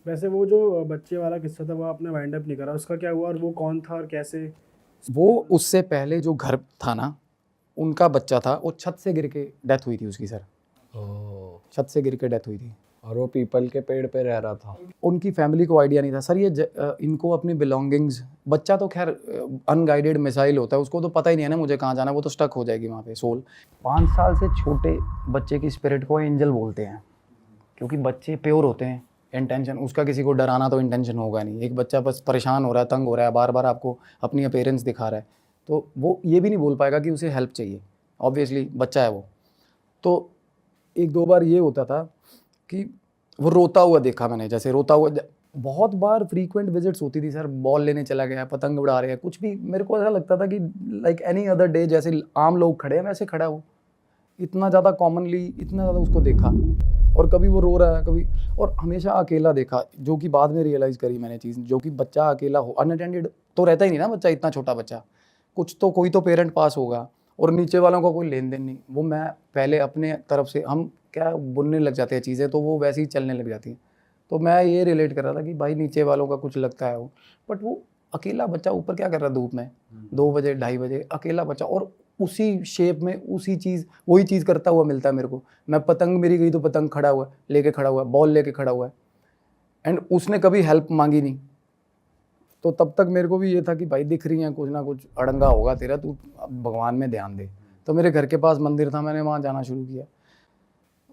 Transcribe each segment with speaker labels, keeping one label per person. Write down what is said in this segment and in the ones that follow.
Speaker 1: वैसे वो जो बच्चे वाला किस्सा था वो आपने वाइंड अप नहीं करा, उसका क्या हुआ और वो कौन था और कैसे?
Speaker 2: वो उससे पहले जो घर था ना, उनका बच्चा था, वो छत से गिर के डेथ हुई थी उसकी सर।
Speaker 3: ओह,
Speaker 2: छत से गिर के डेथ हुई थी।
Speaker 3: और वो पीपल के पेड़ पे रह रहा था।
Speaker 2: उनकी फैमिली को आइडिया नहीं था सर, ये इनको अपनी बिलोंगिंग्स, बच्चा तो खैर अनगाइडेड मिसाइल होता है, उसको तो पता ही नहीं है ना मुझे कहाँ जाना है, वो तो स्टक हो जाएगी वहाँ पे सोल। 5 साल से छोटे बच्चे की स्पिरिट को एंजल बोलते हैं, क्योंकि बच्चे प्योर होते हैं। इंटेंशन उसका किसी को डराना तो इंटेंशन होगा नहीं। एक बच्चा बस परेशान हो रहा है, तंग हो रहा है, बार बार आपको अपनी अपीयरेंस दिखा रहा है, तो वो ये भी नहीं बोल पाएगा कि उसे हेल्प चाहिए। ऑब्वियसली बच्चा है वो। तो 1-2 बार ये होता था कि वो रोता हुआ देखा मैंने, जैसे रोता हुआ बहुत बार फ्रीक्वेंट विजिट्स होती थी सर। बॉल लेने चला गया, पतंग उड़ा रहे हैं, कुछ भी। मेरे को ऐसा लगता था कि लाइक एनी अदर डे, जैसे आम लोग खड़े हैं वैसे खड़ा है वो। इतना ज़्यादा कॉमनली, इतना ज़्यादा उसको देखा। और कभी वो रो रहा है, कभी, और हमेशा अकेला देखा, जो कि बाद में रियलाइज़ करी मैंने चीज़, जो कि बच्चा अकेला हो, अनअटेंडेड तो रहता ही नहीं ना बच्चा, इतना छोटा बच्चा। कुछ तो कोई तो पेरेंट पास होगा, और नीचे वालों का कोई लेन देन नहीं। वो मैं पहले अपने तरफ से, हम क्या बुनने लग जाते हैं चीज़ें, तो वो वैसे ही चलने लग जाती हैं। तो मैं ये रिलेट कर रहा था कि भाई नीचे वालों का कुछ लगता है वो, बट वो अकेला बच्चा ऊपर क्या कर रहा है धूप में, 2 बजे 2:30 बजे, अकेला बच्चा, और उसी शेप में उसी चीज़, वही चीज़ करता हुआ मिलता है मेरे को। मैं पतंग मेरी गई तो पतंग खड़ा हुआ है, लेके खड़ा हुआ है, बॉल लेके खड़ा हुआ है, एंड उसने कभी हेल्प मांगी नहीं। तो तब तक मेरे को भी ये था कि भाई दिख रही है, कुछ ना कुछ अड़ंगा होगा तेरा, तू अब भगवान में ध्यान दे। तो मेरे घर के पास मंदिर था, मैंने वहाँ जाना शुरू किया।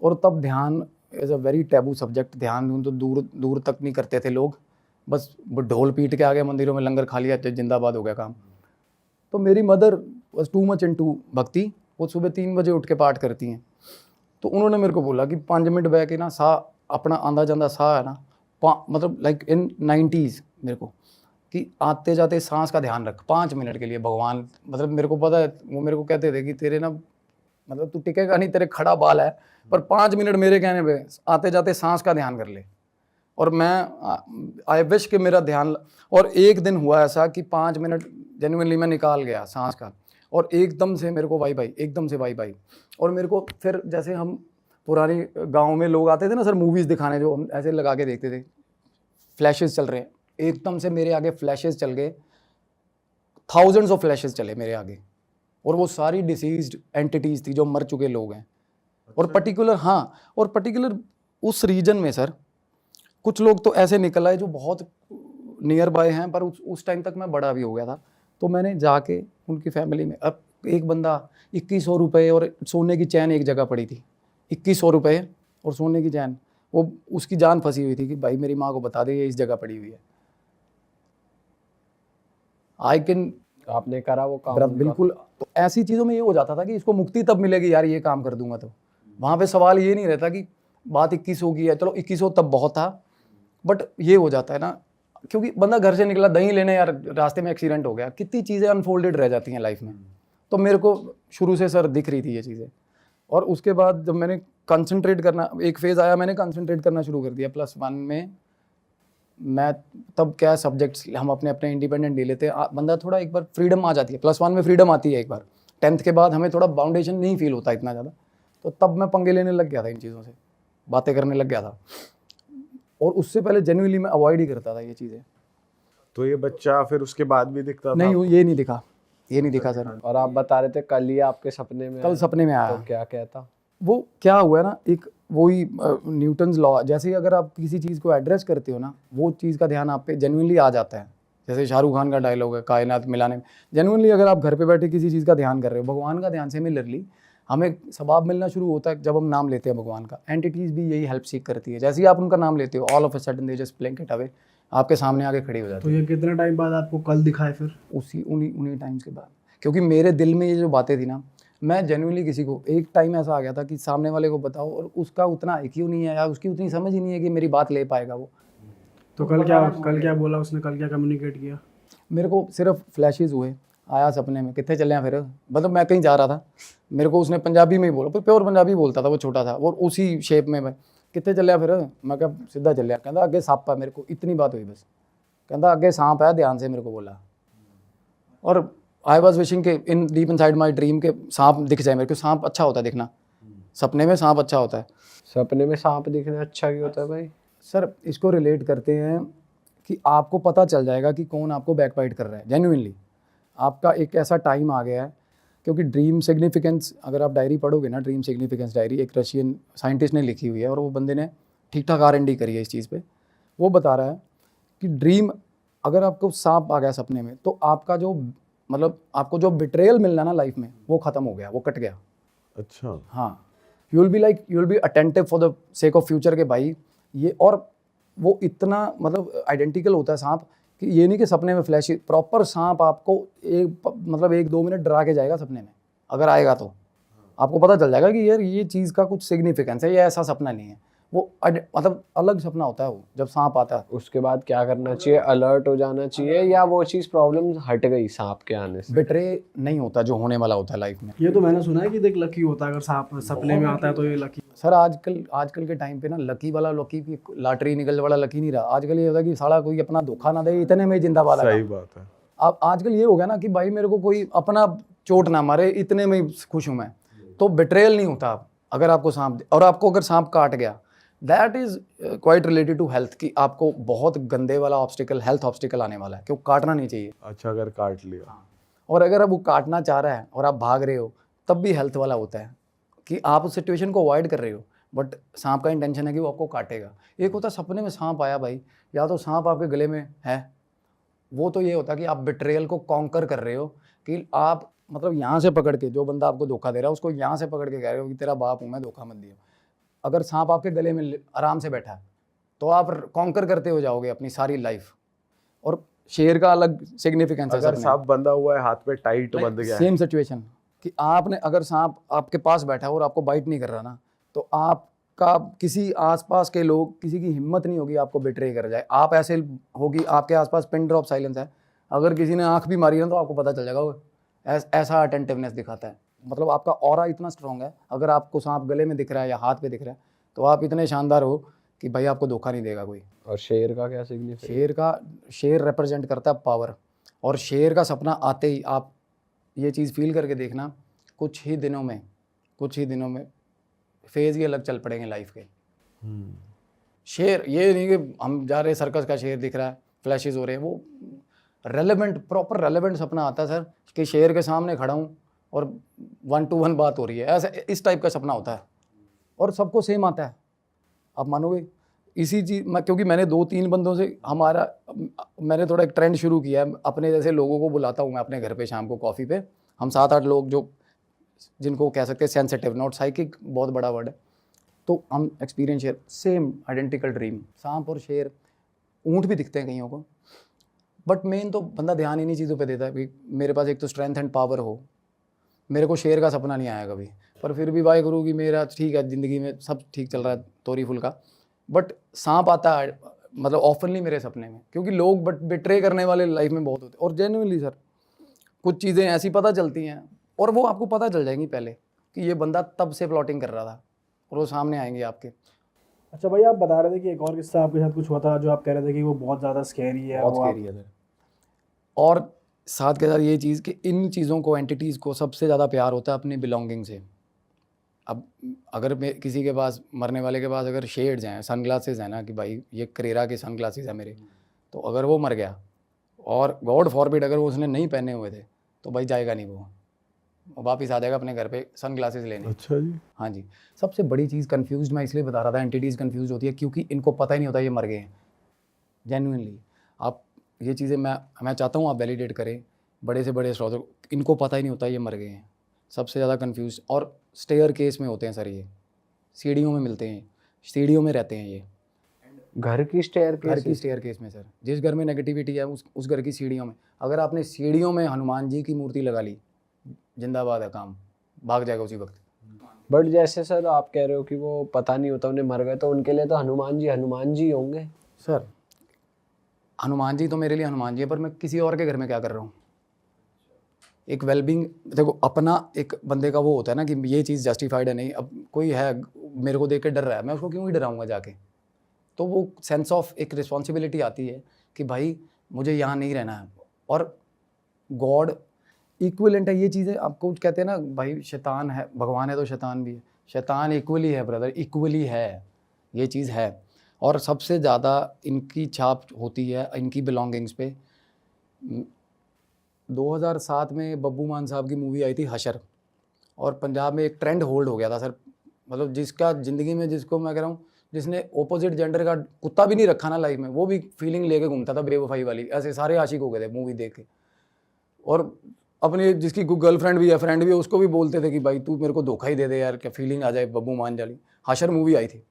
Speaker 2: और तब ध्यान is a very taboo subject. ध्यान तो दूर दूर तक नहीं करते थे लोग, बस ढोल पीट के आ गए मंदिरों में, लंगर खा लिया, जिंदाबाद हो गया काम। तो मेरी mother was too much into भक्ति। वो सुबह 3 बजे उठ के पाठ करती हैं। तो उन्होंने मेरे को बोला कि 5 मिनट बैठ के ना सा अपना आंदा जांदा सा है ना, मतलब लाइक इन 90s मेरे को, कि आते जाते सांस का ध्यान रख 5 मिनट के लिए। भगवान, मतलब मेरे को पता है, वो मेरे को कहते थे कि तेरे ना, मतलब तू टिकेगा नहीं, तेरे खड़ा बाल है, पर 5 मिनट मेरे कहने पे आते जाते सांस का ध्यान कर ले। और मैं आई विश कि मेरा ध्यान, और एक दिन हुआ ऐसा कि 5 मिनट जेन्युइनली मैं निकाल गया सांस का, और एकदम से मेरे को वाई भाई, एकदम से वाई भाई। और मेरे को फिर, जैसे हम पुरानी गांव में लोग आते थे ना सर मूवीज़ दिखाने, जो हम ऐसे लगा के देखते थे, फ्लैशेस चल रहे हैं, एकदम से मेरे आगे फ्लैशेस चल गए, थाउजेंड्स ऑफ फ्लैशेस चले मेरे आगे, और वो सारी डिसीज्ड एंटिटीज़ थी, जो मर चुके लोग हैं। और पर्टिकुलर, हाँ, और पर्टिकुलर उस रीजन में सर कुछ लोग तो ऐसे निकल आए जो बहुत नियर बाय हैं, पर उस टाइम तक मैं बड़ा भी हो गया था। तो मैंने जाके उनकी फैमिली में, अब एक बंदा 2100 रुपये और सोने की चैन एक जगह पड़ी थी, 2100 रुपये और सोने की चैन, वो उसकी जान फंसी हुई थी कि भाई मेरी माँ को बता दे ये इस जगह पड़ी हुई है। आई कैन,
Speaker 3: आपने करा वो काम?
Speaker 2: बिल्कुल। तो ऐसी चीज़ों में ये हो जाता था कि इसको मुक्ति तब मिलेगी यार, ये काम कर दूंगा। तो वहाँ पे सवाल ये नहीं रहता कि बात 2100 की है, चलो 2100 तब बहुत था, बट ये हो जाता है ना, क्योंकि बंदा घर से निकला दही लेने, यार रास्ते में एक्सीडेंट हो गया, कितनी चीज़ें अनफोल्डेड रह जाती हैं लाइफ में। तो मेरे को शुरू से सर दिख रही थी ये चीज़ें। और उसके बाद जब मैंने कंसंट्रेट करना, एक फेज़ आया, मैंने कंसंट्रेट करना शुरू कर दिया +1 में। मैं तब क्या सब्जेक्ट्स हम अपने अपने इंडिपेंडेंट ले लेते हैं, बंदा थोड़ा एक बार फ्रीडम आ जाती है, +1 में फ्रीडम आती है एक बार। 10th के बाद हमें थोड़ा बाउंडेशन नहीं फील होता इतना ज़्यादा। तो तब मैं पंगे लेने लग गया था इन चीज़ों से, बातें करने लग गया था, और उससे पहले जेन्युइनली मैं अवॉइड ही करता था ये चीज़ें।
Speaker 4: तो ये बच्चा फिर उसके बाद भी दिखता था?
Speaker 2: नहीं, ये नहीं दिखा, ये नहीं दिखा सर।
Speaker 3: और आप बता रहे थे कल ही आपके सपने में
Speaker 2: कल सपने में आया।
Speaker 3: तो क्या कहता?
Speaker 2: वो क्या हुआ ना, एक वही न्यूटन्स लॉ, जैसे ही अगर आप किसी चीज़ को एड्रेस करते हो ना, वो चीज़ का ध्यान आप पे जेन्युइनली आ जाता है। जैसे शाहरुख खान का डायलॉग है कायनात मिलाने में, जेन्युइनली अगर आप घर पे बैठे किसी चीज़ का ध्यान कर रहे हो, भगवान का ध्यान, सिमिलरली हमें सवाब मिलना शुरू होता है जब हम नाम लेते हैं भगवान का। एंटिटीज़ भी यही हेल्प सीख करती है, जैसे ही आप उनका नाम लेते हो, all of a sudden they just blink it away, आपके सामने आके खड़ी हो जाती
Speaker 1: तो ये कितना टाइम बाद आपको कल दिखाए फिर?
Speaker 2: है उन्हीं टाइम्स के बाद। क्योंकि मेरे दिल में ये जो बातें थी ना, मैं जेन्युइनली किसी को, एक टाइम ऐसा आ गया था कि सामने वाले को बताओ और उसका उतना IQ नहीं है, या उसकी उतनी समझ ही नहीं है कि मेरी बात ले पाएगा वो।
Speaker 1: तो कल क्या बोला उसने, कल क्या कम्युनिकेट किया?
Speaker 2: मेरे को सिर्फ फ्लैशेस हुए, आया सपने में, कितने चले हैं फिर, मतलब मैं कहीं जा रहा था, मेरे को उसने पंजाबी में ही बोला, प्योर पंजाबी बोलता था, वो छोटा था, और उसी शेप में, मैं कितने चलिया फिर, मैं क्या सीधा चलिया, कहता अगे सांप है, मेरे को इतनी बात हुई बस, कहता अगे सांप है, ध्यान से मेरे को बोला। और आई वॉज विशिंग के इन डीप इनसाइड माई ड्रीम के सांप दिख जाए मेरे को। सांप अच्छा होता है दिखना, सपने में सांप अच्छा होता है।
Speaker 3: सपने में सांप दिखना अच्छा क्यों होता है भाई?
Speaker 2: सर इसको रिलेट करते हैं कि आपको पता चल जाएगा कि कौन आपको बैकबाइट कर रहा है जेन्युइनली। आपका एक ऐसा टाइम आ गया है, क्योंकि ड्रीम सिग्निफिकेंस, अगर आप डायरी पढ़ोगे ना, ड्रीम सिग्निफिकेंस डायरी एक रशियन साइंटिस्ट ने लिखी हुई है और वो बंदे ने ठीक ठाक R&D करी है इस चीज़ पे। वो बता रहा है कि ड्रीम, अगर आपको सांप आ गया सपने में, तो आपका जो मतलब आपको जो बिट्रेयल मिलना ना लाइफ में, वो ख़त्म हो गया, वो कट गया।
Speaker 4: अच्छा।
Speaker 2: हाँ, you will be attentive for the sake of future के भाई ये। और वो इतना मतलब आइडेंटिकल होता है सांप कि ये नहीं कि सपने में फ्लैशी, प्रॉपर सांप आपको मतलब 1-2 मिनट डरा के जाएगा सपने में। अगर आएगा तो आपको पता चल जाएगा कि यार ये चीज़ का कुछ सिग्निफिकेंस है, ये ऐसा सपना नहीं है। वो मतलब अलग सपना होता है वो जब सांप आता है।
Speaker 3: उसके बाद क्या करना चाहिए? अलर्ट हो जाना चाहिए या वो चीज़ प्रॉब्लम हट गई सांप के आने से?
Speaker 2: बिट्रे नहीं होता जो होने वाला होता है लाइफ में।
Speaker 1: ये तो मैंने सुना है कि देख लकी होता है, अगर सांप सपने में आता है तो ये लकी।
Speaker 2: सर आजकल के टाइम पे ना लकी की लॉटरी निकलने वाला लकी नहीं रहा। आजकल ये होता है कि साला कोई अपना धोखा ना दे, इतने में जिंदाबाद है।
Speaker 4: सही बात है।
Speaker 2: अब आजकल ये हो गया ना कि भाई मेरे को कोई अपना चोट ना मारे, इतने में ही खुश हूँ मैं। तो बिट्रेयल नहीं होता अगर आपको सांप, और आपको अगर सांप काट गया, that is quite related to health, कि आपको बहुत गंदे वाला ऑब्स्टिकल, हेल्थ ऑब्स्टिकल आने वाला है, क्यों काटना नहीं चाहिए।
Speaker 4: अच्छा, अगर काट लिया।
Speaker 2: और अगर अब वो काटना चाह रहा है और आप भाग रहे हो, तब भी हेल्थ वाला होता है कि आप उस सिचुएशन को अवॉइड कर रहे हो, बट सांप का इंटेंशन है कि वो आपको काटेगा। एक होता है सपने में सांप आया भाई, या तो सांप आपके गले में है, वो तो ये होता है कि आप बिट्रेयल को कॉन्कर कर रहे हो, कि आप मतलब यहाँ से पकड़ के, जो बंदा आपको धोखा दे रहा है उसको यहाँ से पकड़ के कह रहे हो कि तेरा बाप हूँ मैं, धोखा मत दियो। अगर सांप आपके गले में आराम से बैठा है तो आप कॉन्कर करते हो जाओगे अपनी सारी लाइफ। और शेर का अलग सिग्निफिकेंस है।
Speaker 4: अगर सांप बंधा हुआ है हाथ पे टाइट बंध गया है,
Speaker 2: सेम सिचुएशन कि आपने, अगर सांप आपके पास बैठा है और आपको बाइट नहीं कर रहा ना, तो आपका किसी आसपास के लोग, किसी की हिम्मत नहीं होगी आपको बिट्रे कर जाए। आप ऐसे होगी, आपके आसपास पिन ड्रॉप साइलेंस है, अगर किसी ने आंख भी मारी है तो आपको पता चल जाएगा। वो ऐसा अटेंटिवनेस दिखाता है, मतलब आपका ऑरा इतना स्ट्रॉन्ग है। अगर आपको सांप गले में दिख रहा है या हाथ पे दिख रहा है, तो आप इतने शानदार हो कि भाई आपको धोखा नहीं देगा कोई।
Speaker 3: और शेर का क्या सिग्निफिकेंस?
Speaker 2: शेर रिप्रेजेंट करता है पावर। और शेर का सपना आते ही आप ये चीज़ फील करके देखना, कुछ ही दिनों में फेज ही अलग चल पड़ेंगे लाइफ के। शेर ये नहीं कि हम जा रहे हैं सर्कस का शेर दिख रहा है, फ्लैशेस हो रहे हैं, वो प्रॉपर रेलेवेंट सपना आता है सर, कि शेर के सामने खड़ा हूँ और 1-to-1 बात हो रही है, ऐसा इस टाइप का सपना होता है। और सबको सेम आता है, आप मानोगे इसी चीज़ मैं, क्योंकि मैंने 2-3 बंदों से मैंने थोड़ा एक ट्रेंड शुरू किया है, अपने जैसे लोगों को बुलाता हूँ मैं अपने घर पे शाम को कॉफ़ी पे। हम 7-8 लोग जो जिनको कह सकते हैं सेंसिटिव, नॉट साइकिक, बहुत बड़ा वर्ड है, तो हम experience share, same identical dream. सांप और शेर, ऊँट भी दिखते हैं कईयों को, बट मेन तो बंदा ध्यान इन्हीं चीज़ों पे देता है कि मेरे पास एक तो स्ट्रेंथ एंड पावर हो। मेरे को शेर का सपना नहीं आया कभी, पर फिर भी वाहे गुरु की मेरा ठीक है, ज़िंदगी में सब ठीक चल रहा है तोरी फुल का, बट सांप आता है मतलब ऑफनली मेरे सपने में, क्योंकि लोग बिट्रे करने वाले लाइफ में बहुत होते हैं। और जेन्युइनली सर कुछ चीज़ें ऐसी पता चलती हैं, और वो आपको पता चल जाएंगी पहले कि ये बंदा तब से प्लॉटिंग कर रहा था, और वो सामने आएंगे आपके।
Speaker 1: अच्छा भाई, आप बता रहे थे कि एक और किस्सा आपके साथ कुछ हुआ था, जो आप कह रहे थे कि वो बहुत ज़्यादा स्कैरी है।
Speaker 2: बहुत स्कैरी है सर। और साथ के साथ ये चीज़ कि इन चीज़ों को, एंटिटीज़ को सबसे ज़्यादा प्यार होता है अपनी बिलोंगिंग से। अब अगर किसी के पास, मरने वाले के पास अगर शेड्स हैं, सनग्लासेस हैं ना, कि भाई ये करेरा के सनग्लासेस हैं मेरे, तो अगर वो मर गया और गॉड फॉरबिड अगर वो उसने नहीं पहने हुए थे, तो भाई जाएगा नहीं वो वापिस आ जाएगा अपने घर पे सनग्लासेस लेने।
Speaker 4: अच्छा जी।
Speaker 2: हाँ जी। सबसे बड़ी चीज़, कन्फ्यूज मैं इसलिए बता रहा था, एंटिटीज़ कन्फ्यूज होती है क्योंकि इनको पता ही नहीं होता ये मर गए हैं। जेन्युइनली आप ये चीज़ें मैं चाहता हूँ आप वैलिडेट करें, बड़े से बड़े एस्ट्रोलॉजर, इनको पता ही नहीं होता ये मर गए हैं। सबसे ज़्यादा कंफ्यूज और स्टेयर केस में होते हैं सर, ये सीढ़ियों में मिलते हैं, सीढ़ियों में रहते हैं ये।
Speaker 3: घर की स्टेयर
Speaker 2: केस में सर, जिस घर में नेगेटिविटी है उस घर की सीढ़ियों में, अगर आपने सीढ़ियों में हनुमान जी की मूर्ति लगा ली, जिंदाबाद है, काम भाग जाएगा उसी वक्त।
Speaker 3: बट जैसे सर आप कह रहे हो कि वो पता नहीं होता उन्हें मर गए, तो उनके लिए तो हनुमान जी होंगे।
Speaker 2: सर हनुमान जी तो मेरे लिए हनुमान जी है, पर मैं किसी और के घर में क्या कर रहा हूँ। एक वेलबींग, देखो अपना एक बंदे का वो होता है ना कि ये चीज़ जस्टिफाइड है नहीं, अब कोई है मेरे को देख के डर रहा है, मैं उसको क्यों ही डराऊंगा जाके। तो वो सेंस ऑफ एक रिस्पॉन्सिबिलिटी आती है कि भाई मुझे यहाँ नहीं रहना है। और गॉड इक्विवेलेंट है, ये चीज़ें आपको कहते हैं ना भाई, शैतान है, भगवान है तो शैतान भी है, शैतान इक्वली है ब्रदर, इक्वली है, ये चीज़ है। और सबसे ज़्यादा इनकी छाप होती है इनकी बिलोंगिंग्स पे। 2007 में बब्बू मान साहब की मूवी आई थी हशर, और पंजाब में एक ट्रेंड होल्ड हो गया था सर। मतलब जिसका ज़िंदगी में, जिसको मैं कह रहा हूँ, जिसने ऑपोजिट जेंडर का कुत्ता भी नहीं रखा ना लाइफ में, वो भी फीलिंग लेके घूमता था बेवफाई वाली। ऐसे सारे आशिक हो गए थे मूवी देख के। और अपने जिसकी गर्लफ्रेंड भी है, फ्रेंड भी है, उसको भी बोलते थे कि भाई तू मेरे को धोखा ही दे दे यार, क्या फीलिंग आ जाए बब्बू मान जाली। हशर मूवी आई थी,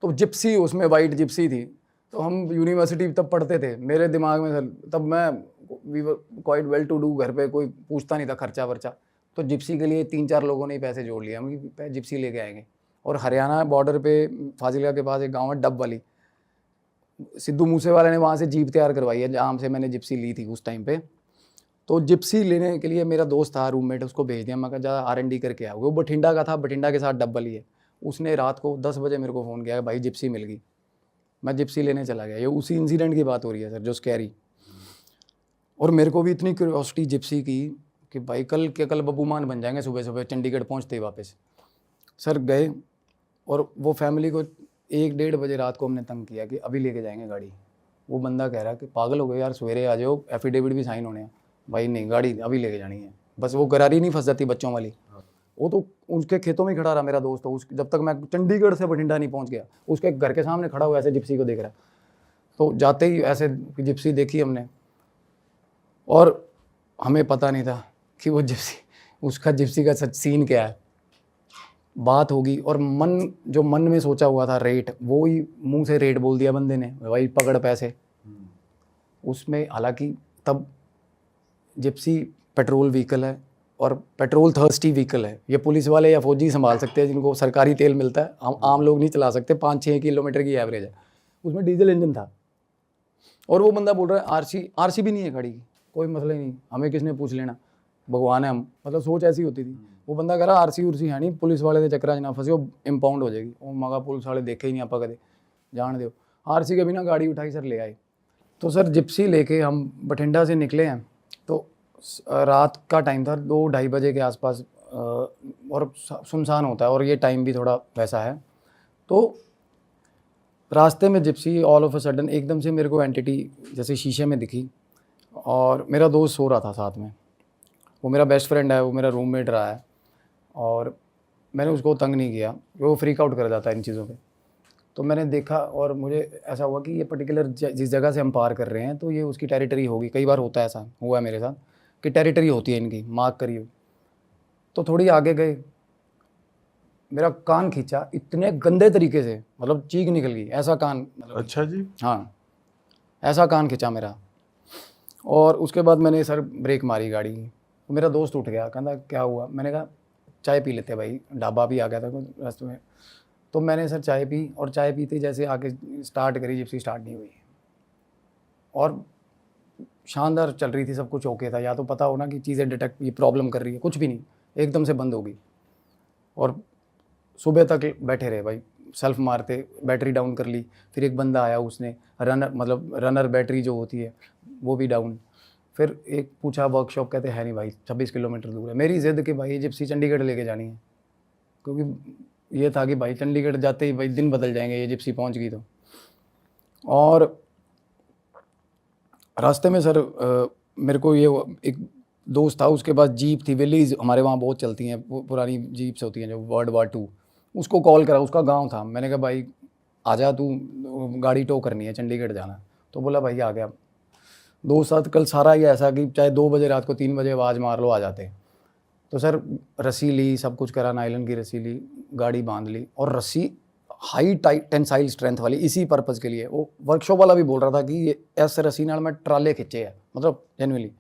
Speaker 2: तो जिप्सी उसमें वाइट जिप्सी थी। तो हम यूनिवर्सिटी तब पढ़ते थे, मेरे दिमाग में सर तब मैं we were quite well to do, घर पे कोई पूछता नहीं था खर्चा वर्चा। तो जिप्सी के लिए 3-4 लोगों ने ही पैसे जोड़ लिए, हम कि जिप्सी लेके आएंगे। और हरियाणा बॉर्डर पे फाजिलका के पास एक गांव है डब वाली, सिद्धू मूसेवाले ने वहाँ से जीप तैयार करवाई है जहाँ से मैंने जिप्सी ली थी उस टाइम पे। तो जिप्सी लेने के लिए मेरा दोस्त था रूममेट, उसको भेज दिया। मैं कहा जा R&D करके आ। वो बठिंडा का था, बठिंडा के साथ डब वाली है। उसने रात को 10 बजे मेरे को फ़ोन किया, भाई जिप्सी मिल गई। मैं जिप्सी लेने चला गया। ये उसी इंसिडेंट की बात हो रही है सर, जो स्कैरी। और मेरे को भी इतनी क्यूरियोसिटी जिप्सी की कि भाई कल बब्बू मान बन जाएंगे। सुबह सुबह चंडीगढ़ पहुंचते ही वापस सर गए, और वो फैमिली को 1-1:30 बजे रात को हमने तंग किया कि अभी लेके जाएंगे गाड़ी। वो बंदा कह रहा कि पागल हो गए यार, सवेरे आ जाओ, एफिडेविट भी साइन होने हैं। भाई नहीं, गाड़ी अभी लेके जानी है। बस वो गरारी नहीं फंस जाती बच्चों वाली। वो तो उसके खेतों में खड़ा रहा मेरा दोस्त। तो जब तक मैं चंडीगढ़ से बठिंडा नहीं पहुंच गया, उसके घर के सामने खड़ा हुआ ऐसे जिप्सी को देख रहा। तो जाते ही ऐसे जिप्सी देखी हमने, और हमें पता नहीं था कि वो जिप्सी, उसका जिप्सी का सच सीन क्या है। बात होगी, और जो मन में सोचा हुआ था रेट, वो ही मुंह से रेट बोल दिया बंदे ने, भाई पकड़ पैसे। उसमें हालांकि तब जिप्सी पेट्रोल व्हीकल है और पेट्रोल थर्स्टी व्हीकल है। ये पुलिस वाले या फौजी संभाल सकते हैं जिनको सरकारी तेल मिलता है, हम आम लोग नहीं चला सकते। 5-6 किलोमीटर की एवरेज है। उसमें डीजल इंजन था, और वो बंदा बोल रहा है आरसी भी नहीं है गाड़ी की, कोई मसला ही नहीं, हमें किसने पूछ लेना, भगवान है हम। मतलब सोच ऐसी होती थी। वो बंदा कह रहा आरसी है नहीं, पुलिस वाले के चक्कर ना फंसे, वो इम्पाउंड हो जाएगी। वो मगा पुलिस वाले देखे ही नहीं आप कदे, जान दो। आरसी के बिना गाड़ी उठाई सर ले आए। तो सर जिप्सी लेके हम बठिंडा से निकले हैं। तो रात का टाइम था, 2-2:30 बजे के आसपास, और सुनसान होता है, और ये टाइम भी थोड़ा वैसा है। तो रास्ते में Gypsy all of a sudden एकदम से मेरे को एंटिटी जैसे शीशे में दिखी, और मेरा दोस्त सो रहा था साथ में। वो मेरा बेस्ट फ्रेंड है, वो मेरा रूममेट रहा है, और मैंने उसको तंग नहीं किया, वो फ्रीक आउट कर जाता है इन चीज़ों पे। तो मैंने देखा, और मुझे ऐसा हुआ कि ये पर्टिकुलर जिस जगह से हम पार कर रहे हैं, तो ये उसकी टेरिटरी होगी। कई बार होता है, ऐसा हुआ है मेरे साथ कि टेरिटरी होती है इनकी, मार्क करी हुई। तो थोड़ी आगे गए, मेरा कान खींचा इतने गंदे तरीके से, मतलब चीख निकल गई, ऐसा कान।
Speaker 4: अच्छा जी।
Speaker 2: हाँ, ऐसा कान खींचा मेरा। और उसके बाद मैंने सर ब्रेक मारी गाड़ी की। तो मेरा दोस्त उठ गया, कहता क्या हुआ। मैंने कहा चाय पी लेते भाई, ढाबा भी आ गया था रास्ते में। तो मैंने सर चाय पी, और चाय पीते जैसे आगे स्टार्ट करी, जिप्सी स्टार्ट नहीं हुई। और शानदार चल रही थी, सब कुछ ओके था। या तो पता हो ना कि चीज़ें डिटेक्ट, ये प्रॉब्लम कर रही है, कुछ भी नहीं, एकदम से बंद हो गई। और सुबह तक बैठे रहे भाई, सेल्फ मारते, बैटरी डाउन कर ली। फिर एक बंदा आया, उसने रनर बैटरी जो होती है वो भी डाउन। फिर एक पूछा वर्कशॉप, कहते हैं नहीं भाई, 26 किलोमीटर दूर है। मेरी ज़िद कि भाई जिप्सी चंडीगढ़ लेके जानी है, क्योंकि ये था कि भाई चंडीगढ़ जाते ही भाई दिन बदल जाएंगे, ये जिप्सी पहुंच गई तो। और रास्ते में सर मेरे को ये एक दोस्त था, उसके पास जीप थी, विलीज हमारे वहाँ बहुत चलती हैं, पुरानी जीप्स होती हैं जो World War II। उसको कॉल करा, उसका गांव था। मैंने कहा भाई आजा, तू गाड़ी टो करनी है, चंडीगढ़ जाना। तो बोला भाई आ गया। दोस्त साथ कल सारा ही ऐसा कि चाहे 2 बजे रात को, 3 बजे आवाज़ मार लो, आ जाते। तो सर रस्सी ली, सब कुछ करा, नायलन की रस्सी ली, गाड़ी बांध ली। और रस्सी हाई टेंसाइल स्ट्रेंथ वाली, इसी पर्पज़ के लिए। वो वर्कशॉप वाला भी बोल रहा था कि ये ऐसे रस्सी नाल मैं ट्राले खिंचे है, मतलब जेन्युइनली।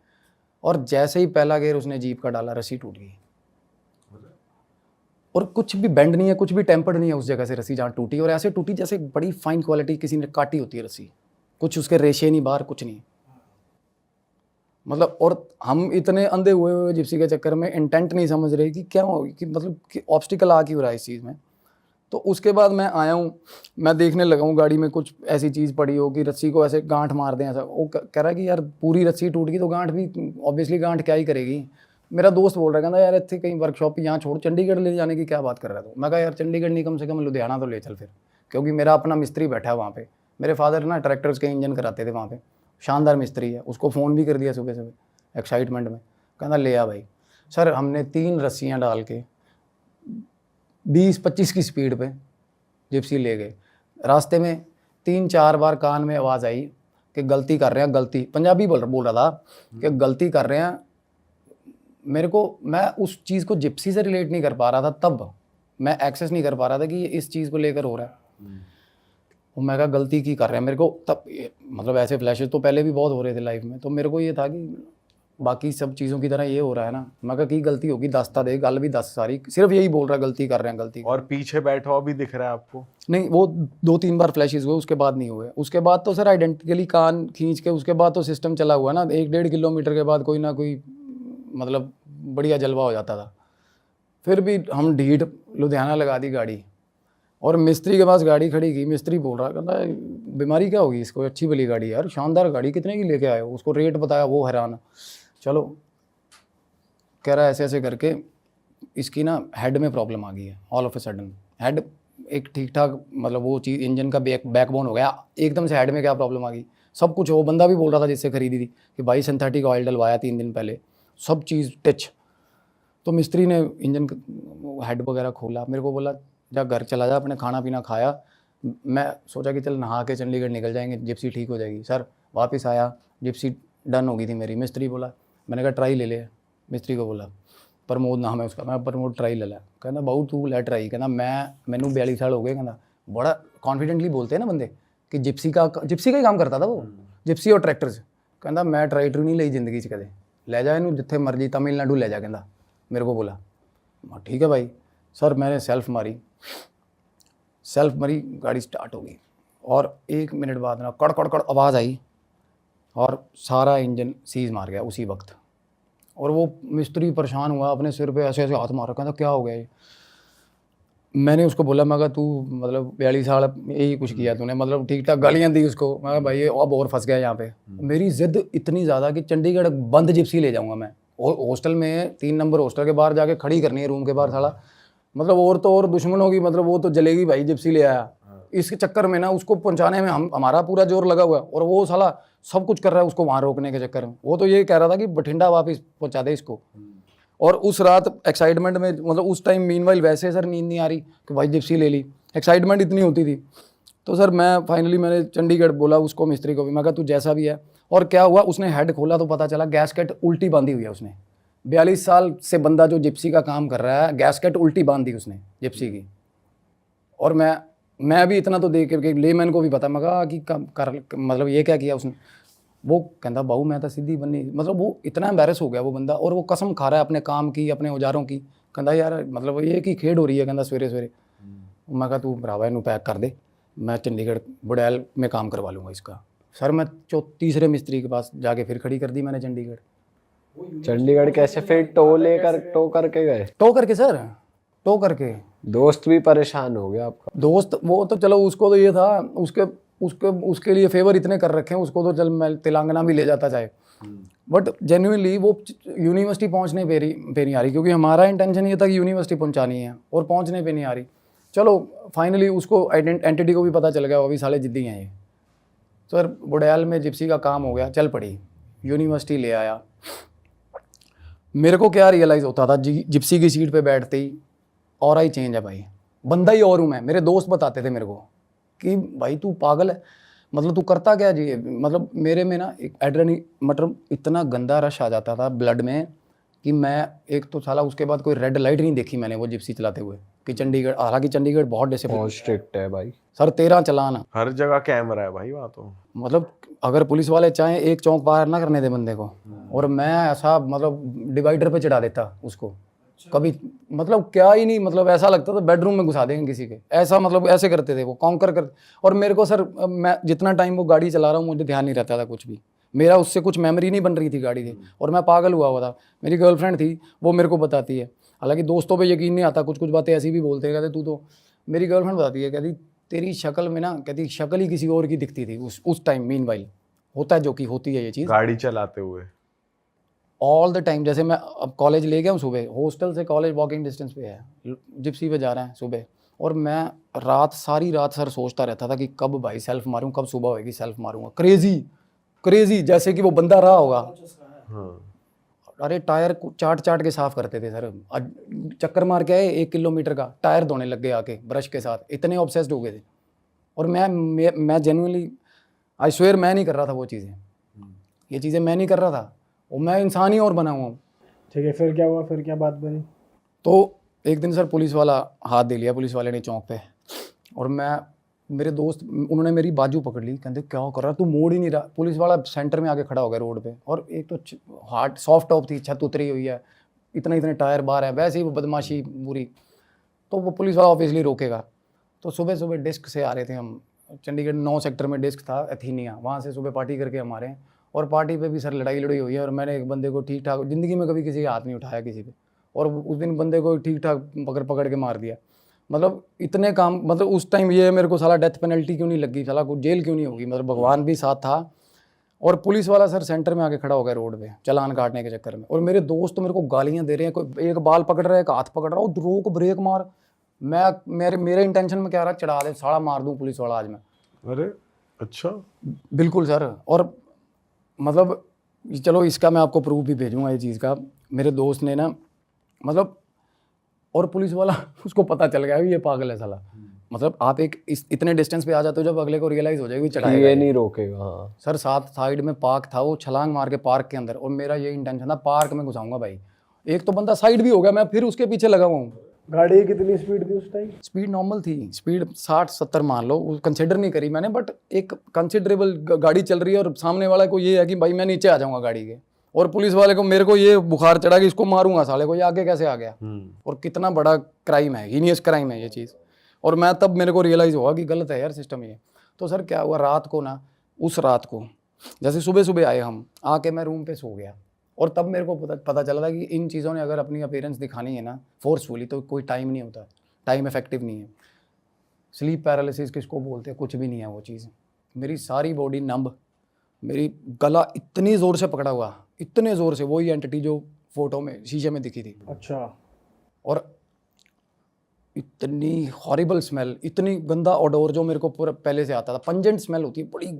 Speaker 2: और जैसे ही पहला गेयर उसने जीप का डाला, रस्सी टूट गई। और कुछ भी बेंड नहीं है, कुछ भी टेम्पर्ड नहीं है उस जगह से रस्सी जहाँ टूटी। और ऐसे टूटी जैसे बड़ी फाइन क्वालिटी किसी ने काटी होती है रस्सी, कुछ उसके रेशे नहीं बाहर, कुछ नहीं। मतलब, और हम इतने अंधे हुए जिप्सी के चक्कर में इंटेंट नहीं समझ रहे कि क्या हो, कि मतलब कि ऑब्स्टिकल आ क्यों रहा है इस चीज़ में। तो उसके बाद मैं आया हूँ, मैं देखने लगा हूँ गाड़ी में कुछ ऐसी चीज़ पड़ी हो कि रस्सी को ऐसे गांठ मार दें ऐसा। वो कह रहा है कि यार पूरी रस्सी टूट गई तो गांठ भी, ऑब्वियसली गांठ क्या ही करेगी। मेरा दोस्त बोल रहा है, कहता यार इतने कहीं वर्कशॉप यहाँ छोड़, चंडीगढ़ ले जाने की क्या बात कर रहा है। तो मैं कहा यार चंडीगढ़ नहीं, कम से कम लुधियाना तो ले चल फिर। क्योंकि मेरा अपना मिस्त्री बैठा है वहाँ पे। मेरे फादर ना ट्रैक्टर्स के इंजन कराते थे वहाँ पे, शानदार मिस्त्री है, उसको फ़ोन भी कर दिया सुबह सुबह एक्साइटमेंट में, कहना ले आ भाई। सर हमने 3 रस्सियाँ डाल के 20-25 की स्पीड पे जिप्सी ले गए। रास्ते में 3-4 बार कान में आवाज़ आई कि गलती कर रहे हैं, गलती, पंजाबी बोल रहा था कि गलती कर रहे हैं। मेरे को, मैं उस चीज़ को जिप्सी से रिलेट नहीं कर पा रहा था, तब मैं एक्सेस नहीं कर पा रहा था कि ये इस चीज़ को लेकर हो रहा है। और मैं कहा गलती की कर रहे हैं मेरे को, तब मतलब ऐसे फ्लैशेस तो पहले भी बहुत हो रहे थे लाइफ में, तो मेरे को ये था कि बाकी सब चीज़ों की तरह ये हो रहा है ना। मैं कहा की गलती होगी, दसता दे, गल भी 10 सारी, सिर्फ यही बोल रहा है गलती कर रहे हैं, गलती।
Speaker 4: और पीछे बैठा हुआ भी दिख रहा है आपको?
Speaker 2: नहीं, वो 2-3 बार फ्लैशेस हुए, उसके बाद नहीं हुए। उसके बाद तो सर आइडेंटिकली कान खींच के उसके बाद तो सिस्टम चला हुआ ना, 1-1.5 किलोमीटर के बाद कोई ना कोई मतलब बढ़िया जलवा हो जाता था। फिर भी हम ढीठ लुधियाना लगा दी गाड़ी, और मिस्त्री के पास गाड़ी खड़ी की। मिस्त्री बोल रहा, कहता बीमारी क्या होगी इसको, अच्छी भली गाड़ी है यार, शानदार गाड़ी, कितने की लेके आए हो? उसको रेट बताया, वो हैरान। चलो, कह रहा है ऐसे ऐसे करके इसकी ना हेड में प्रॉब्लम आ गई है। All of a sudden head एक ठीक ठाक, मतलब वो चीज़ इंजन का बैकबोन हो गया, एकदम से हेड में क्या प्रॉब्लम आ गई। सब कुछ वो बंदा भी बोल रहा था जिससे खरीदी थी कि भाई सिंथेटिक ऑयल डलवाया 3 दिन पहले, सब चीज़ टच। तो मिस्त्री ने इंजन हेड वगैरह खोला, मेरे को बोला जा घर चला जा, अपने खाना पीना खाया। मैं सोचा कि चल नहा के चंडीगढ़ निकल जाएंगे, जिप्सी ठीक हो जाएगी। सर वापस आया, जिप्सी डन हो गई थी मेरी। मिस्त्री बोला, मैंने कहा ट्राई ले ले। मिस्त्री को बोला, प्रमोद नाम है उसका, मैं प्रमोद ट्राई ले लिया। कहना बहु तू ले ट्राई, कहना मैनू 42 साल हो गए। कहना बड़ा कॉन्फिडेंटली बोलते हैं ना बंदे कि जिप्सी का ही काम करता था वो, जिप्सी और ट्रैक्टर से। कहना मैं ट्राई नहीं ली जिंदगी कदे, ले जा इनू जिथे मर्जी, तमिलनाडु ले जा। कहना मेरे को बोला, ठीक है भाई। सर मैंने सेल्फ मारी, गाड़ी स्टार्ट हो गई, और 1 मिनट बाद ना कड़ कड़ कड़ आवाज़ आई, और सारा इंजन सीज मार गया उसी वक्त। और वो मिस्त्री परेशान हुआ, अपने सिर पे ऐसे ऐसे हाथ मार, कहता क्या हो गया ये? मैंने उसको बोला, मैं कहा तू मतलब 42 साल यही कुछ किया तूने, मतलब ठीक ठाक गालियाँ दी उसको। मैं कहा भाई ये अब और फंस गया यहाँ पे। मेरी जिद इतनी ज़्यादा कि चंडीगढ़ बंद जिप्सी ले जाऊँगा मैं, और हॉस्टल में 3 नंबर हॉस्टल के बाहर जाके खड़ी करनी है रूम के बाहर। साला मतलब और तो और दुश्मन होगी, मतलब वो तो जलेगी भाई, जिप्सी ले आया। इसके चक्कर में ना उसको पहुंचाने में हमारा पूरा जोर लगा हुआ है, और वो साला सब कुछ कर रहा है उसको वहाँ रोकने के चक्कर में। वो तो ये कह रहा था कि बठिंडा वापस पहुंचा दे इसको। और उस रात एक्साइटमेंट में, मतलब उस टाइम मीनवाइल वैसे सर नींद नहीं आ रही कि भाई जिप्सी ले ली, एक्साइटमेंट इतनी होती थी। तो सर मैं फाइनली मैंने चंडीगढ़ बोला उसको, मिस्त्री को भी, मैं कहा तू जैसा भी है। और क्या हुआ, उसने हेड खोला तो पता चला गैसकेट उल्टी बांधी हुई है उसने। 42 साल से बंदा जो जिप्सी का काम कर रहा है, गैसकेट उल्टी बांध दी उसने जिप्सी की। और मैं भी इतना तो देख के लेमैन को भी पता, मैं कहा कि मतलब ये क्या किया उसने? वो कहता बाबू मैं तो सीधी बनी, मतलब वो इतना एम्बैरस हो गया वो बंदा, और वो कसम खा रहा है अपने काम की, अपने औजारों की। कहता यार मतलब ये की खेड हो रही है, कहता सवेरे सवेरे। मैं कहा तू भरावा इनू पैक कर दे, मैं चंडीगढ़ बुड़ैल में काम करवा लूँगा इसका। सर मैं तीसरे मिस्त्री के पास जाके फिर खड़ी कर दी मैंने चंडीगढ़।
Speaker 3: चंडीगढ़ कैसे फिर टो करके गए?
Speaker 2: टो करके
Speaker 3: दोस्त भी परेशान हो गया आपका?
Speaker 2: दोस्त वो तो चलो, उसको तो ये था, उसके लिए फेवर इतने कर रखे हैं, उसको तो चल मैं तेलंगाना भी ले जाता चाहे। बट जेन्युइनली वो यूनिवर्सिटी पहुंचने पे नहीं आ रही, क्योंकि हमारा इंटेंशन ये था कि यूनिवर्सिटी पहुंचानी है, और पहुंचने पे नहीं आ रही। चलो फाइनली उसको एंटिटी को भी पता चल गया, वो भी साले जिद्दी हैं ये। सर बुड़ैल में जिप्सी का काम हो गया, चल पड़ी, यूनिवर्सिटी ले आया। मेरे को क्या रियलाइज़ होता था, जिप्सी की सीट पे बैठते ही और ही चेंज है भाई, बंदा ही और हूँ मैं। मेरे दोस्त बताते थे मेरे को कि भाई तू पागल है, मतलब तू करता क्या जी? मतलब मेरे में ना एक एड्रेनलिन, मतलब इतना गंदा रश आ जाता था ब्लड में कि मैं, एक तो साला उसके बाद कोई रेड लाइट नहीं देखी मैंने वो जिप्सी चलाते हुए कि चंडीगढ़। हालांकि चंडीगढ़ बहुत डिसिप्लिन,
Speaker 3: बहुत स्ट्रिक्ट है भाई
Speaker 2: सर 13 चलान,
Speaker 4: हर जगह कैमरा है भाई वहाँ तो।
Speaker 2: मतलब अगर पुलिस वाले चाहें एक चौक पार ना करने दे बंदे को, और मैं ऐसा मतलब डिवाइडर पे चढ़ा देता उसको कभी, मतलब क्या ही नहीं, मतलब ऐसा लगता था बेडरूम में घुसा देंगे किसी के, ऐसा मतलब ऐसे करते थे वो कॉन्कर कर। और मेरे को सर, मैं जितना टाइम वो गाड़ी चला रहा हूँ मुझे ध्यान नहीं रहता था कुछ भी, मेरा उससे कुछ मेमोरी नहीं बन रही थी गाड़ी की, और मैं पागल हुआ था। मेरी गर्लफ्रेंड थी, वो मेरे को बताती है, हालांकि दोस्तों पे यकीन नहीं आता, कुछ कुछ बातें ऐसी भी बोलते हैं, कहते तू तो, मेरी गर्लफ्रेंड बताती है, कहती तेरी शक्ल में ना, कहती शक्ल ही किसी और की दिखती थी उस टाइम। मीनवाइल होता है जो कि होती है ये चीज़
Speaker 4: गाड़ी चलाते हुए
Speaker 2: ऑल द टाइम। जैसे मैं अब कॉलेज ले गया हूँ सुबह, हॉस्टल से कॉलेज वॉकिंग डिस्टेंस पे है, जिप्सी पे जा रहे हैं सुबह, और मैं सारी रात सर सोचता रहता था कि कब भाई सेल्फ मारूं, कब सुबह होएगी सेल्फ मारूंगा। क्रेजी जैसे कि वो बंदा रहा होगा।
Speaker 4: हाँ
Speaker 2: अरे टायर को चाट चाट के साफ करते थे सर। चक्कर मार के आए 1 किलोमीटर का, टायर धोने लग गए आके ब्रश के साथ, इतने ऑब्सेस्ड हो गए थे। और मैं जेन्युइनली आई स्वेयर मैं नहीं कर रहा था वो चीज़ें, ये चीज़ें मैं नहीं कर रहा था, और मैं इंसान ही और बना हुआ हूँ।
Speaker 1: ठीक है, फिर क्या हुआ, फिर क्या बात बनी?
Speaker 2: तो एक दिन सर पुलिस वाला हाथ दे लिया, पुलिस वाले ने चौक पे, और मेरे दोस्त उन्होंने मेरी बाजू पकड़ ली, कहते क्या कर रहा तू, मोड़ ही नहीं रहा। पुलिस वाला सेंटर में आके खड़ा हो गया रोड पे, और एक तो हार्ड सॉफ्ट टॉप थी, छत उतरी हुई है, इतने टायर बाहर है, वैसे ही वो बदमाशी पूरी। तो वो पुलिस वाला ऑब्वियसली रोकेगा। तो सुबह सुबह डिस्क से आ रहे थे हम, चंडीगढ़ 9 सेक्टर में डिस्क था एथीनिया, वहाँ से सुबह पार्टी करके हम आ रहे हैं। और पार्टी पे भी सर लड़ाई हुई है, और मैंने एक बंदे को ठीक ठाक, ज़िंदगी में कभी किसी का हाथ नहीं उठाया किसी पे, और उस दिन बंदे को ठीक ठाक पकड़ के मार दिया। मतलब इतने काम, मतलब उस टाइम ये मेरे को साला डेथ पेनल्टी क्यों नहीं लगी, साला को जेल क्यों नहीं होगी, मतलब भगवान भी साथ था। और पुलिस वाला सर सेंटर में आके खड़ा हो गया रोड पे चालान काटने के चक्कर में, और मेरे दोस्त तो मेरे को गालियाँ दे रहे हैं, कोई एक बाल पकड़ रहा है, एक हाथ पकड़ रहा है, रोक ब्रेक मार। मेरे इंटेंशन में क्या रहा, चढ़ा दे साला, मार दूँ पुलिस वाला आज मैं।
Speaker 4: अरे अच्छा।
Speaker 2: बिल्कुल सर। और मतलब चलो इसका मैं आपको प्रूफ भी भेजूंगा ये चीज़ का। मेरे दोस्त ने ना, मतलब, और पुलिस वाला उसको पता चल गया भी ये पागल है साला। मतलब आप इतने डिस्टेंस पे आ जाते हो जब अगले को रियलाइज हो जाएगी चढ़ाएगा
Speaker 3: ये नहीं रोकेगा। हाँ
Speaker 2: सर, साथ साइड में पार्क था, वो छलांग मार के पार्क के अंदर, और मेरा ये इंटेंशन था पार्क में घुसाऊंगा भाई। एक तो बंदा साइड भी हो गया, मैं फिर उसके पीछे लगा हुआ हूँ।
Speaker 1: गाड़ी की कितनी स्पीड थी उस टाइम?
Speaker 2: स्पीड नॉर्मल थी, स्पीड 60-70 मान लो, कंसिडर नहीं करी मैंने, बट एक कंसिडरेबल गाड़ी चल रही है, और सामने वाला को ये है कि भाई मैं नीचे आ जाऊंगा गाड़ी के, और पुलिस वाले को मेरे को ये बुखार चढ़ा कि इसको मारूंगा साले को, ये आगे कैसे आ गया। और कितना बड़ा क्राइम है, हीनियस क्राइम है ये चीज़। और मैं तब मेरे को रियलाइज़ हुआ कि गलत है यार सिस्टम ये। तो सर क्या हुआ, रात को ना, उस रात को जैसे सुबह सुबह आए हम, आके मैं रूम पे सो गया, और तब मेरे को पता चला था कि इन चीज़ों ने अगर अपनी अपीयरेंस दिखानी है ना फोर्सफुली, तो कोई टाइम नहीं होता, टाइम इफेक्टिव नहीं है। स्लीप पैरालिसिस किसको बोलते हैं, कुछ भी नहीं है वो चीज़। मेरी सारी बॉडी नंब, मेरी गला इतनी ज़ोर से पकड़ा हुआ, इतने ज़ोर से, वही एंटिटी जो फोटो में शीशे में दिखी थी।
Speaker 1: अच्छा।
Speaker 2: और इतनी हॉरिबल स्मेल, इतनी गंदा ऑडोर जो मेरे को पूरा पहले से आता था, पंजेंट स्मेल होती है बड़ी।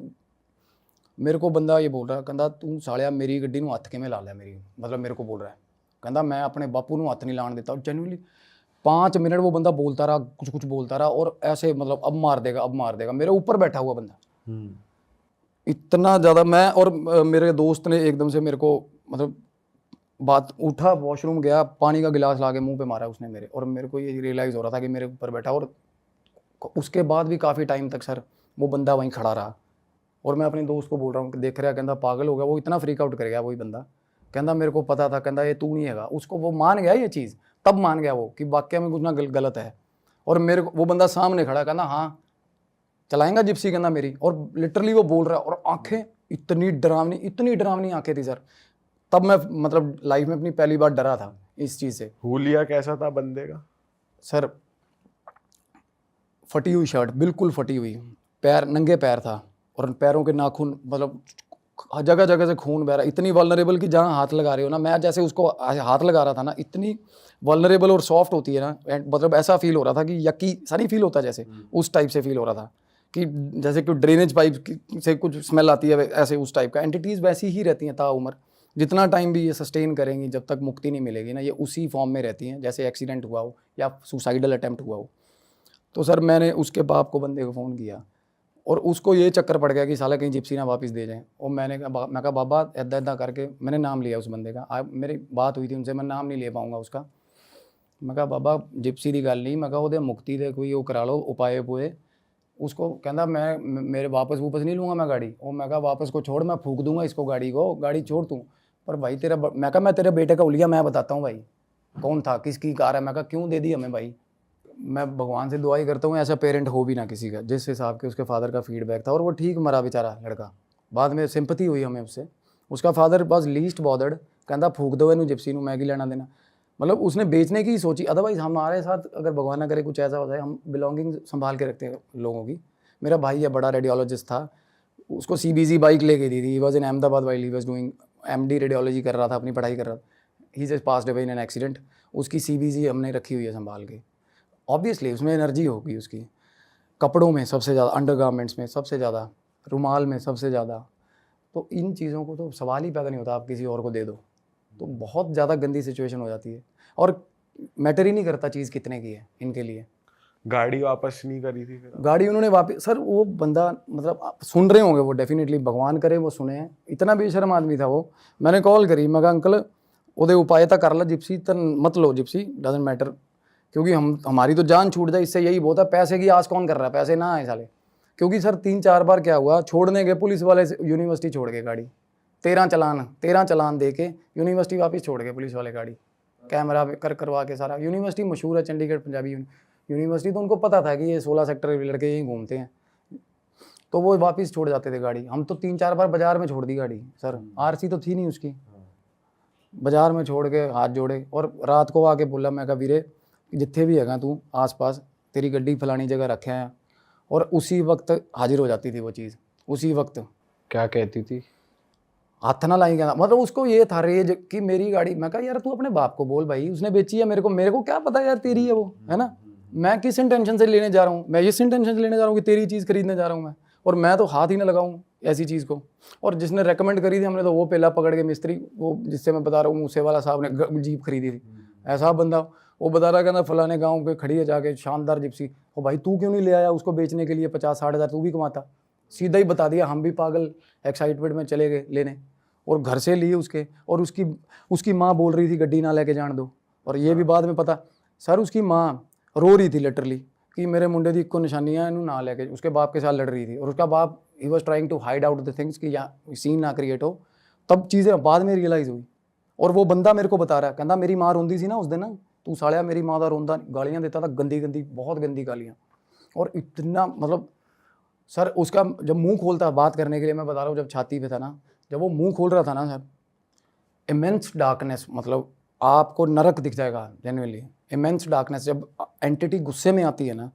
Speaker 2: मेरे को बंदा ये बोल रहा है, कहता तू सालिया मेरी गड्डी नूं हत्थ किवें ला लिया मेरी, मतलब मेरे को बोल रहा है, कहता मैं अपने बापू नूं हत्थ नहीं लाने देता। और जेन्युइनली 5 मिनट वो बंदा बोलता रहा, कुछ बोलता रहा, और ऐसे मतलब अब मार देगा, मेरे ऊपर बैठा हुआ बंदा। इतना ज़्यादा मैं, और मेरे दोस्त ने एकदम से मेरे को, मतलब बात उठा, वॉशरूम गया, पानी का गिलास ला के मुँह पे मारा उसने मेरे, और मेरे को ये रियलाइज़ हो रहा था कि मेरे ऊपर बैठा। और उसके बाद भी काफ़ी टाइम तक सर वो बंदा वहीं खड़ा रहा, और मैं अपने दोस्त को बोल रहा हूँ कि देख रहा, कहता पागल हो गया, वो इतना फ्रीक आउट कर गया वही बंदा, कहता मेरे को पता था, कहता ये तू नहीं हैगा। उसको वो मान गया ये चीज़, तब मान गया वो कि वाकई में कुछ ना गलत है। और मेरे को वो बंदा सामने खड़ा, कहता हाँ चलाएंगा जिप्सी, कहता मेरी, और लिटरली वो बोल रहा है, और आंखें इतनी डरावनी आंखें थी सर। तब मैं मतलब लाइफ में अपनी पहली बार डरा था इस चीज़ से।
Speaker 4: हुलिया कैसा था बंदे का?
Speaker 2: सर फटी हुई शर्ट, बिल्कुल फटी हुई, पैर नंगे पैर था, और पैरों के नाखून, मतलब जगह जगह से खून बह रहा, इतनी वल्नरेबल कि जहाँ हाथ लगा रहे हो ना, मैं जैसे उसको हाथ लगा रहा था ना, इतनी वल्नरेबल और सॉफ्ट होती है ना, मतलब ऐसा फील हो रहा था कि यकी सा नहीं फील होता, जैसे उस टाइप से फील हो रहा था कि जैसे कि ड्रेनेज पाइप से कुछ स्मेल आती है, ऐसे उस टाइप का। एंटिटीज़ वैसी ही रहती हैं ताउम्र, जितना टाइम भी ये सस्टेन करेंगी, जब तक मुक्ति नहीं मिलेगी ना, ये उसी फॉर्म में रहती हैं, जैसे एक्सीडेंट हुआ हो या सुसाइडल अटैम्प्ट हुआ हो। तो सर मैंने उसके बाप को, बंदे को फ़ोन किया, और उसको ये चक्कर पड़ गया कि साला कहीं जिप्सी ना वापस दे जाएं। और मैं कहा बाबा ऐदा करके, मैंने नाम लिया उस बंदे का, मेरी बात हुई थी उनसे, मैं नाम नहीं ले पाऊँगा उसका। मैं कहा बाबा जिप्सी की गल नहीं, मैं कहा वो मुक्ति दे कोई वो करा लो उपाय पुए। उसको कहता मैं मेरे वापस नहीं लूँगा मैं गाड़ी। और मैं कहा वापस को छोड़, मैं फूक दूंगा इसको, गाड़ी को, गाड़ी छोड़ तू। पर भाई तेरा, मैं कहा मैं तेरे बेटे का उलिया मैं बताता हूँ भाई कौन था, किसकी कार है। मैं कहा क्यों दे दी हमें भाई। मैं भगवान से दुआ ही करता हूँ ऐसा पेरेंट हो भी ना किसी का, जिस हिसाब के उसके फादर का फीडबैक था। और वो ठीक मरा बेचारा लड़का, बाद में सिंपैथी हुई हमें उससे। उसका फादर बस लीस्ट बॉदर्ड, कहता फूक दो इनू जिप्सी नू, मैगी लेना देना, मतलब उसने बेचने की ही सोची। अदरवाइज हमारे साथ अगर भगवान ना करे कुछ ऐसा होता है, हम बिलोंगिंग संभाल के रखते हैं लोगों की। मेरा भाई है बड़ा रेडियोलॉजिस्ट था, उसको CBZ बाइक लेके दी थी, he was in Ahmedabad while he was doing MD radiology कर रहा था, अपनी पढ़ाई कर रहा था। He just passed away in an accident. उसकी CBZ हमने रखी हुई है संभाल के। ऑब्वियसली उसमें एनर्जी होगी उसकी, कपड़ों में सबसे ज़्यादा, अंडरगारमेंट्स में सबसे ज़्यादा, रुमाल में सबसे ज़्यादा। तो इन चीज़ों को तो सवाल ही पैदा नहीं होता, आप किसी और को दे दो तो बहुत ज़्यादा गंदी सिचुएशन हो जाती है। और मैटर ही नहीं करता चीज़ कितने की है इनके लिए।
Speaker 4: गाड़ी वापस नहीं करी थी फिर?
Speaker 2: गाड़ी उन्होंने वापस, सर वो बंदा मतलब आप सुन रहे होंगे वो, डेफिनेटली भगवान करे वो सुने हैं, इतना बेशर्म आदमी था वो। मैंने कॉल करी, मैं कहा अंकल ओदे उपाय तो कर ला, जिप्सी तो मत लो, जिप्सी डजंट मैटर, क्योंकि हमारी तो जान छूट जाए, इससे यही बहुत है। पैसे की आस कौन कर रहा है, पैसे ना आए साले। क्योंकि सर 3-4 बार क्या हुआ, छोड़ने गए पुलिस वाले यूनिवर्सिटी छोड़ गए गाड़ी, 13 चालान दे के यूनिवर्सिटी वापस छोड़ गए पुलिस वाले गाड़ी, कैमरा करवा के सारा। यूनिवर्सिटी मशहूर है चंडीगढ़ पंजाबी यूनिवर्सिटी, तो उनको पता था कि ये 16 सेक्टर के लड़के यहीं घूमते हैं, तो वो वापस छोड़ जाते थे गाड़ी। हम तो 3-4 बार बाजार में छोड़ दी गाड़ी सर, आरसी तो थी नहीं उसकी, बाजार में छोड़ के हाथ जोड़े। और रात को आके बोला, मैं कहा वीरे जिथे भी है तू आस पास, तेरी गड्डी फलानी जगह रखे हैं, और उसी वक्त हाजिर हो जाती थी वो चीज़, उसी वक्त।
Speaker 3: क्या कहती थी?
Speaker 2: हाथ ना लाई कहना, मतलब उसको ये था रेज कि मेरी गाड़ी। मैं कहा यार तू अपने बाप को बोल भाई, उसने बेची है, मेरे को क्या पता यार तेरी है वो, है ना। मैं किस इंटेंशन से लेने जा रहा हूँ, मैं इस इंटेंशन से लेने जा रहा हूँ कि तेरी चीज़ खरीदने जा रहा हूँ मैं, और मैं तो हाथ ही ना लगाऊँ ऐसी चीज़ को। और जिसने रेकमेंड करी थी हमने तो वो पहला पकड़ के मिस्त्री, वो जिससे मैं बता रहा हूँ मूसे वाला साहब ने जीप खरीदी थी, ऐसा बंदा वो बता रहा कहना फलाने गाँव पे खड़ी है जाके शानदार जिप्सी। और भाई तू क्यों नहीं ले आया उसको बेचने के लिए, 50-60 हज़ार तू भी कमाता। सीधा ही बता दिया, हम भी पागल एक्साइटमेंट में चले गए लेने, और घर से लिए उसके। और उसकी माँ बोल रही थी गड्डी ना लेके जान दो। और ये भी बाद में पता सर, उसकी माँ रो रही थी लिटरली कि मेरे मुंडे की इक्को निशानियाँ इन्हों ना लेके, उसके बाप के साथ लड़ रही थी। और उसका बाप ही was trying to hide out the things कि यहाँ सीन ना क्रिएट हो। तब चीज़ें बाद में रियलाइज़ हुई। और वो बंदा मेरे को बता रहा है, कहता मेरी माँ रोंदी सी ना उस दिन, तू सालिया मेरी माँ का रोंदा, गालियाँ देता था, गंदी गंदी, बहुत गंदी गालियाँ। और इतना मतलब सर उसका जब मुंह खोलता बात करने के लिए, मैं बता रहा हूँ जब छाती पे था ना, जब वो मुंह खोल रहा था ना सर, इमेंस डार्कनेस, मतलब आपको नरक दिख जाएगा जेन्युइनली। इमेंस डार्कनेस, जब एंटिटी गुस्से में आती है ना,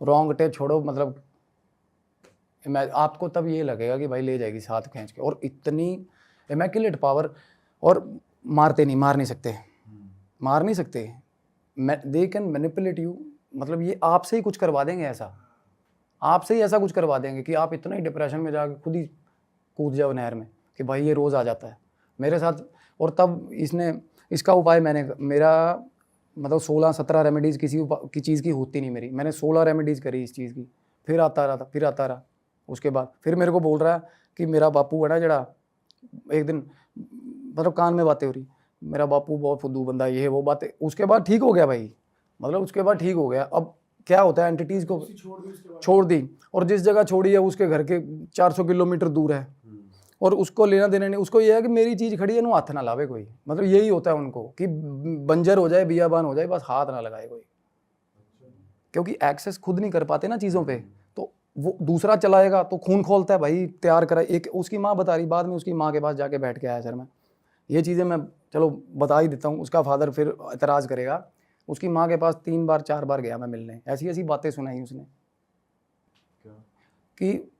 Speaker 2: रोंगटे छोड़ो, मतलब आपको तब ये लगेगा कि भाई ले जाएगी साथ खींच के। और इतनी इमैक्युलेट पावर, और मार नहीं सकते, दे कैन मैनिपुलेट यू, मतलब ये आपसे ही कुछ करवा देंगे, आपसे ही ऐसा कुछ करवा देंगे कि आप इतना ही डिप्रेशन में जाके खुद ही कूद जाओ नहर में कि भाई ये रोज़ आ जाता है मेरे साथ। और तब इसका उपाय मेरा मतलब 16-17 रेमेडीज़ की चीज़ की होती नहीं मेरी, मैंने 16 रेमेडीज़ करी इस चीज़ की, फिर आता रहा। उसके बाद फिर मेरे को बोल रहा है कि मेरा बापू है ना जड़ा, एक दिन मतलब कान में बातें हो रही, मेरा बापू बहुत फुद्दू बंदा, ये है वो बातें। उसके बाद ठीक हो गया भाई, मतलब उसके बाद ठीक हो गया। अब क्या होता है, एंटिटीज़ को छोड़ दी, और जिस जगह छोड़ी है उसके घर के 400 किलोमीटर दूर है, और उसको लेना देना नहीं। उसको ये है कि मेरी चीज़ खड़ी है, हाथ ना लावे कोई, मतलब यही होता है उनको कि बंजर हो जाए, बियाबान हो जाए, बस हाथ ना लगाए कोई। क्योंकि एक्सेस खुद नहीं कर पाते ना चीज़ों पे, तो वो दूसरा चलाएगा तो खून खोलता है भाई, तैयार करा। एक उसकी माँ बता रही, बाद में उसकी माँ के पास जाके बैठ के आया सर मैं, ये चीज़ें मैं चलो बता ही देता हूँ, उसका फादर फिर एतराज़ करेगा। उसकी माँ के पास 3-4 बार गया मैं मिलने, ऐसी बातें सुनाई उसने कि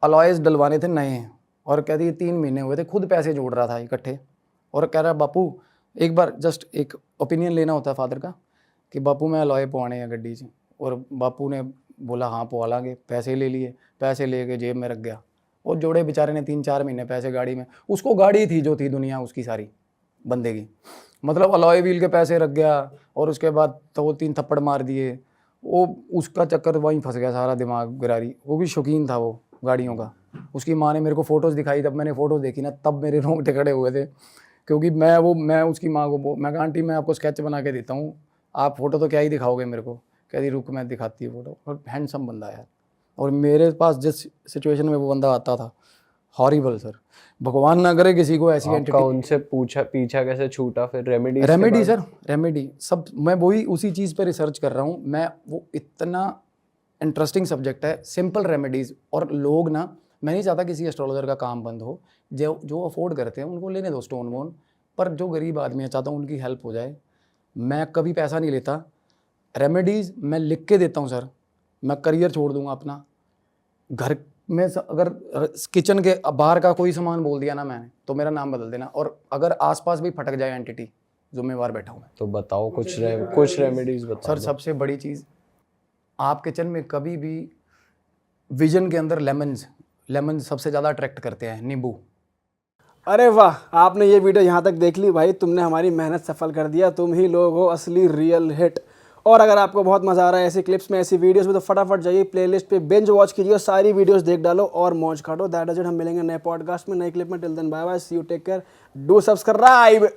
Speaker 2: अलॉयज़ डलवाने थे नए, और कहती है 3 महीने हुए थे, खुद पैसे जोड़ रहा था इकट्ठे। और कह रहा बापू एक बार जस्ट एक ओपिनियन लेना होता है फादर का कि बापू मैं अलॉय पवाने हैं गड्डी से। और बापू ने बोला हाँ पवा लांगे, पैसे ले लिए, पैसे ले के जेब में रख गया, और जोड़े बेचारे ने 3-4 महीने पैसे गाड़ी में। उसको गाड़ी थी जो थी दुनिया उसकी सारी बंदे की, मतलब अलॉय व्हील के पैसे रख गया, और उसके बाद तो वो 3 थप्पड़ मार दिए। वो उसका चक्कर वहीं फंस गया सारा, दिमाग गिरारी। वो भी शौकीन था वो गाड़ियों का। उसकी माँ ने मेरे को फ़ोटोज़ दिखाई, तब मैंने फ़ोटोज़ देखी ना, तब मेरे रोंगटे खड़े हुए थे। क्योंकि मैं उसकी माँ को मैं कहा आंटी मैं आपको स्केच बना के देता हूँ, आप फ़ोटो तो क्या ही दिखाओगे मेरे को। कहती रुक मैं दिखाती हूँ फ़ोटो। और हैंडसम बंदा यार, और मेरे पास जिस सिचुएशन में वो बंदा आता था, हॉरिबल सर, भगवान ना करे किसी को ऐसी एंटिटी।
Speaker 3: उनसे पीछा कैसे छूटा फिर?
Speaker 2: रेमेडी सर, रेमेडी सब मैं वही उसी चीज़ पे रिसर्च कर रहा हूँ मैं। वो इतना इंटरेस्टिंग सब्जेक्ट है, सिंपल रेमेडीज़। और लोग ना, मैं नहीं चाहता किसी एस्ट्रोलॉजर का काम बंद हो, जो अफोर्ड करते हैं उनको लेने दो स्टोन वोन, पर जो गरीब आदमी है चाहता हूँ उनकी हेल्प हो जाए। मैं कभी पैसा नहीं लेता, रेमेडीज़ मैं लिख के देता हूँ सर। मैं करियर छोड़ दूंगा अपना, घर में अगर किचन के बाहर का कोई सामान बोल दिया ना मैंने, तो मेरा नाम बदल देना। और अगर आसपास भी फटक जाए एंटिटी, जिम्मेवार बैठा हूँ मैं।
Speaker 3: तो बताओ कुछ रेमेडीज बताओ।
Speaker 2: सर सबसे बड़ी चीज़, आप किचन में कभी भी विजन के अंदर लेमन्स सबसे ज़्यादा अट्रैक्ट करते हैं, नींबू।
Speaker 1: अरे वाह, आपने ये वीडियो यहाँ तक देख ली भाई, तुमने हमारी मेहनत सफल कर दिया, तुम ही लोग हो असली रियल हिट। और अगर आपको बहुत मज़ा आ रहा है ऐसी क्लिप्स में, ऐसी वीडियोस में, तो फटाफट जाइए प्लेलिस्ट पे बिंज वॉच कीजिए और सारी वीडियोस देख डालो और मौज काटो। That is it. हम मिलेंगे नए पॉडकास्ट में, नए क्लिप में। Till then bye bye, see you, take care, do subscribe.